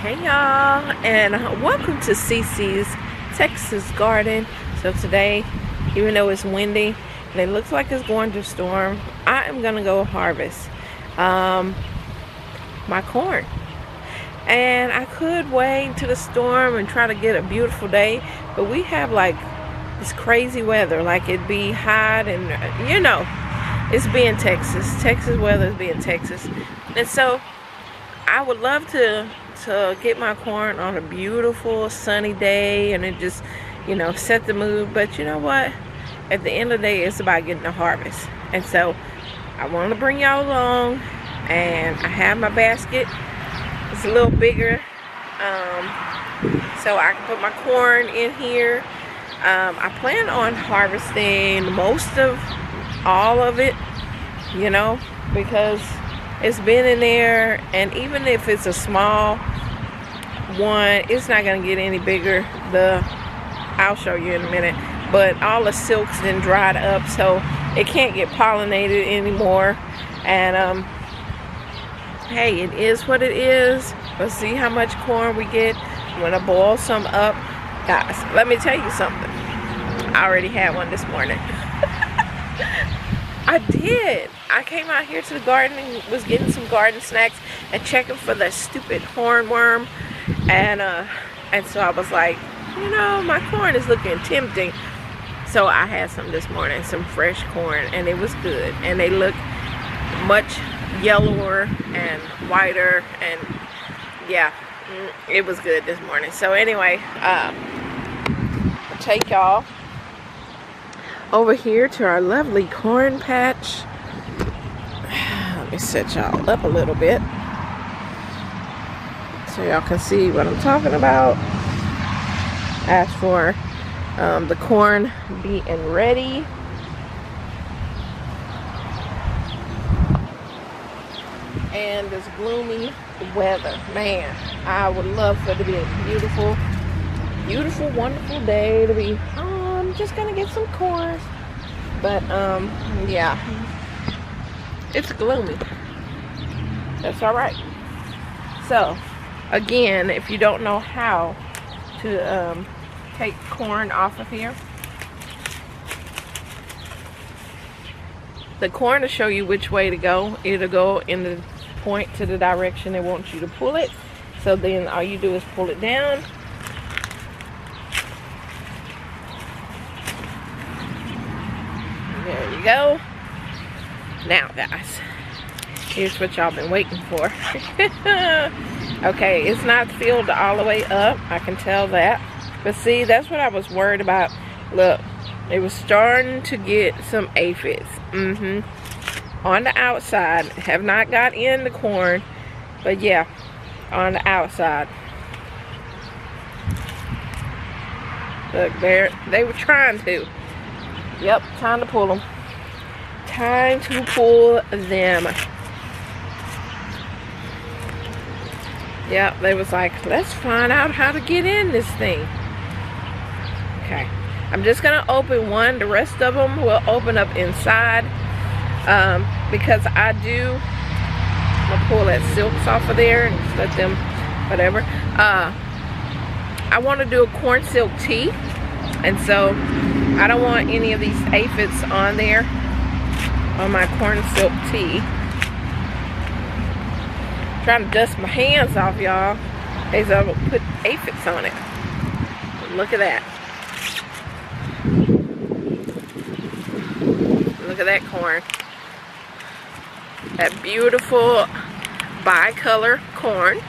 Hey y'all, and welcome to Cece's Texas Garden. So today, even though it's windy and it looks like it's going to storm, I am gonna go harvest my corn. And I could wait to the storm and try to get a beautiful day, but we have like this crazy weather, like it'd be hot, and you know, it's being Texas. Texas weather is being Texas, and so I would love to get my corn on a beautiful sunny day and it just, you know, set the mood. But you know what, at the end of the day, it's about getting a harvest. And so I want to bring y'all along, and I have my basket. It's a little bigger, so I can put my corn in here. I plan on harvesting most of all of it, you know, because it's been in there, and even if it's a small one, it's not gonna get any bigger. I'll show you in a minute, but all the silk's then dried up, so it can't get pollinated anymore. And hey, it is what it is. Let's see how much corn we get. I'm gonna boil some up. Guys, let me tell you something. I already had one this morning. I did. I came out here to the garden and was getting some garden snacks and checking for the stupid hornworm, and so I was like, you know, my corn is looking tempting. So I had some this morning, some fresh corn, and it was good. And they look much yellower and whiter, and yeah, it was good this morning. So anyway, I'll take y'all over here to our lovely corn patch. Let me set y'all up a little bit so y'all can see what I'm talking about. As for the corn being ready, and this gloomy weather, man, I would love for it to be a beautiful, beautiful, wonderful day to be just gonna get some corn, but yeah, it's gloomy. That's all right. So again, if you don't know how to take corn off of here, the corn will show you which way to go. It'll go in the point to the direction it wants you to pull it. So then all you do is pull it down. There you go. Now guys, here's what y'all been waiting for. Okay, it's not filled all the way up, I can tell that. But see, that's what I was worried about. Look, it was starting to get some aphids. On the outside. Have not got in the corn, but yeah, on the outside. Look, they were trying to. Yep, time to pull them. Time to pull them. Yep, they was like, let's find out how to get in this thing. Okay, I'm just gonna open one. The rest of them will open up inside, because I'm gonna pull that silks off of there and let them, whatever. I want to do a corn silk tea, and so I don't want any of these aphids on there on my corn silk tea. Trying to dust my hands off, y'all, as I will put aphids on it. Look at that. Look at that corn. That beautiful bicolor corn.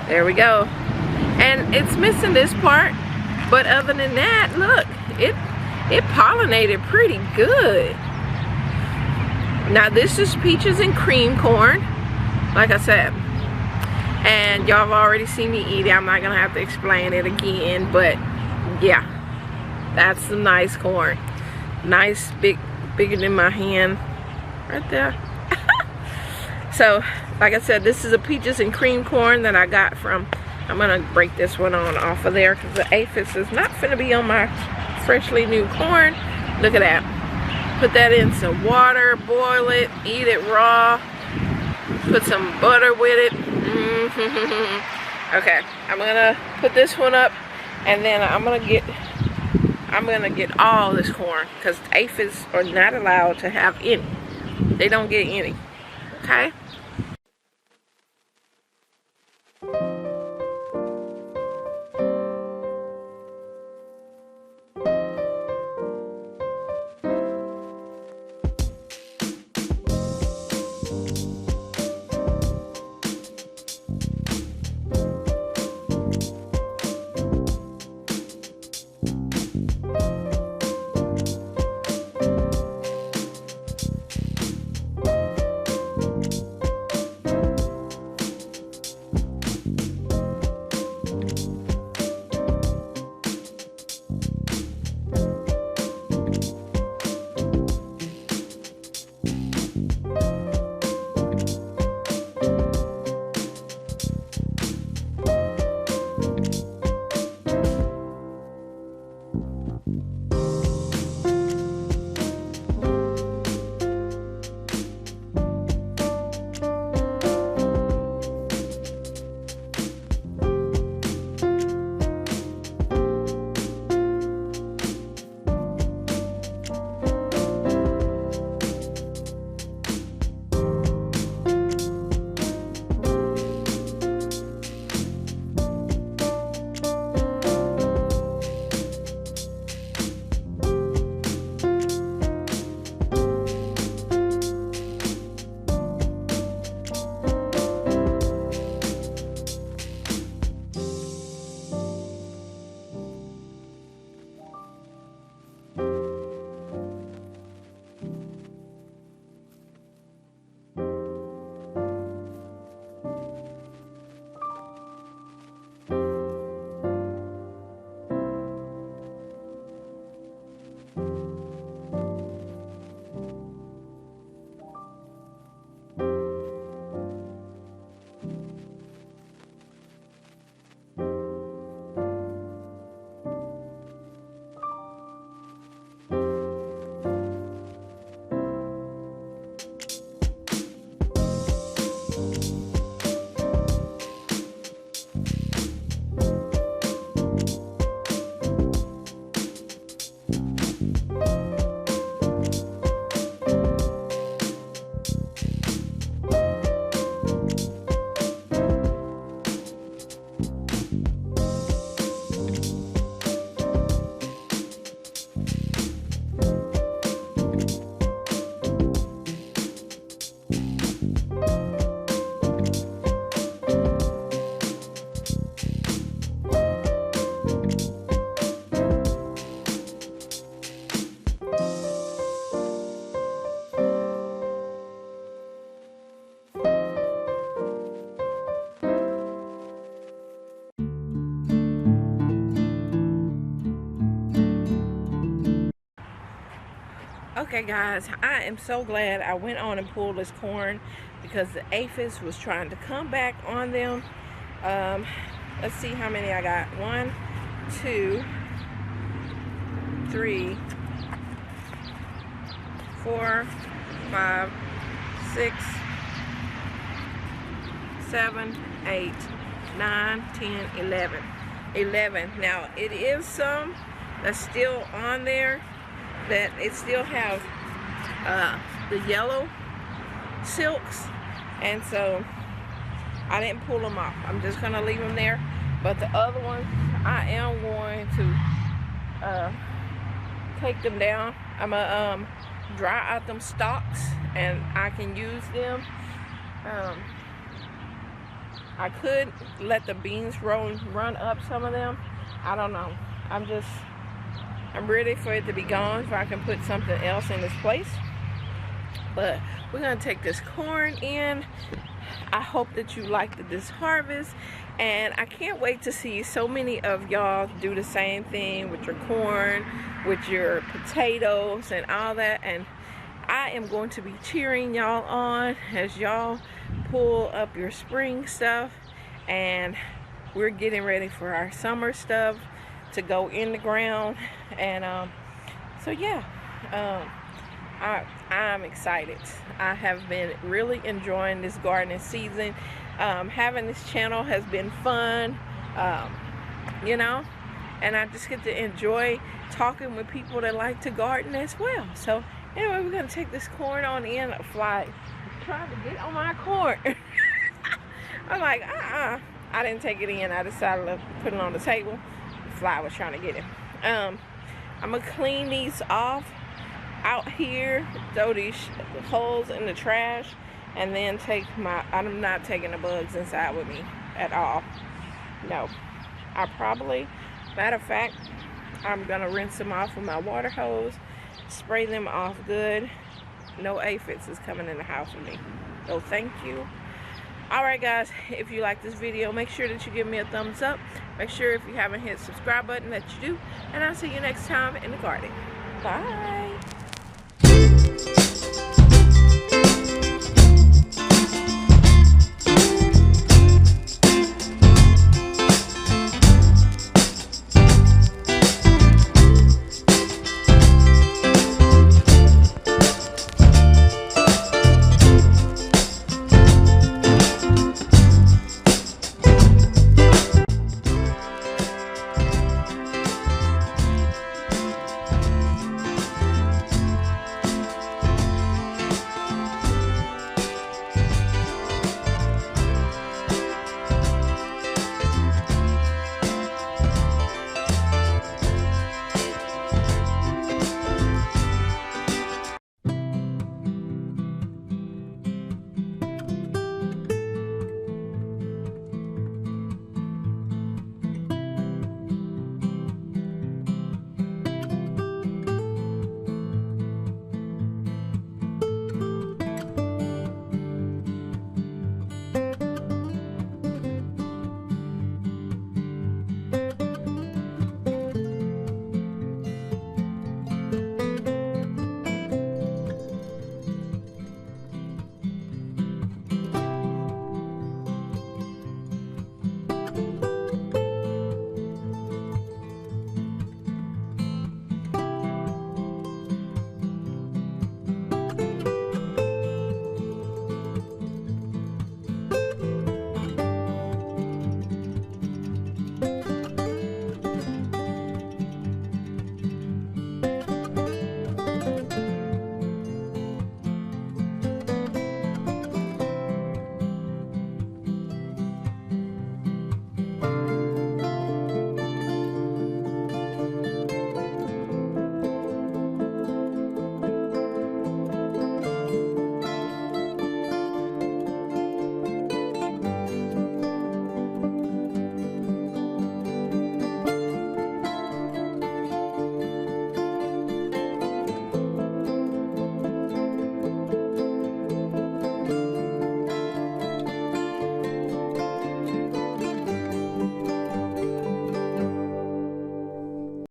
There we go. And it's missing this part, but other than that, look, it pollinated pretty good. Now this is peaches and cream corn, like I said, and y'all have already seen me eat it. I'm not gonna have to explain it again, but yeah, that's some nice corn. Nice, bigger than my hand, right there. So, like I said, this is a peaches and cream corn that I got from, I'm gonna break this one off of there because the aphids is not gonna be on my freshly new corn. Look at that. Put that in some water, boil it, eat it raw. Put some butter with it. Okay, I'm gonna put this one up, and then I'm gonna get all this corn, because aphids are not allowed to have any. They don't get any. Okay. Okay guys, I am so glad I went on and pulled this corn, because the aphids was trying to come back on them. Let's see how many I got. 1, 2, 3, 4, 5, 6, 7, 8, 9, 10, 11. 11. Now it is some that's still on there, that it still have the yellow silks, and so I didn't pull them off. I'm just gonna leave them there. But the other ones, I am going to take them down. I'm gonna dry out them stalks, and I can use them. I could let the beans run up some of them. I don't know. I'm ready for it to be gone so I can put something else in its place. But we're gonna take this corn in. I hope that you liked this harvest, and I can't wait to see so many of y'all do the same thing with your corn, with your potatoes and all that. And I am going to be cheering y'all on as y'all pull up your spring stuff, and we're getting ready for our summer stuff to go in the ground. And so yeah, I'm excited. I have been really enjoying this gardening season. Having this channel has been fun, you know, and I just get to enjoy talking with people that like to garden as well. So anyway, we're gonna take this corn on in. A fly trying to get on my corn. I'm like, I didn't take it in. I decided to put it on the table. The fly was trying to get it. I'm gonna clean these off out here, throw these holes in the trash, and then I'm not taking the bugs inside with me at all. No, matter of fact, I'm gonna rinse them off with my water hose, spray them off good. No aphids is coming in the house with me. So thank you. Alright guys, if you like this video, make sure that you give me a thumbs up. Make sure if you haven't hit the subscribe button that you do. And I'll see you next time in the garden. Bye.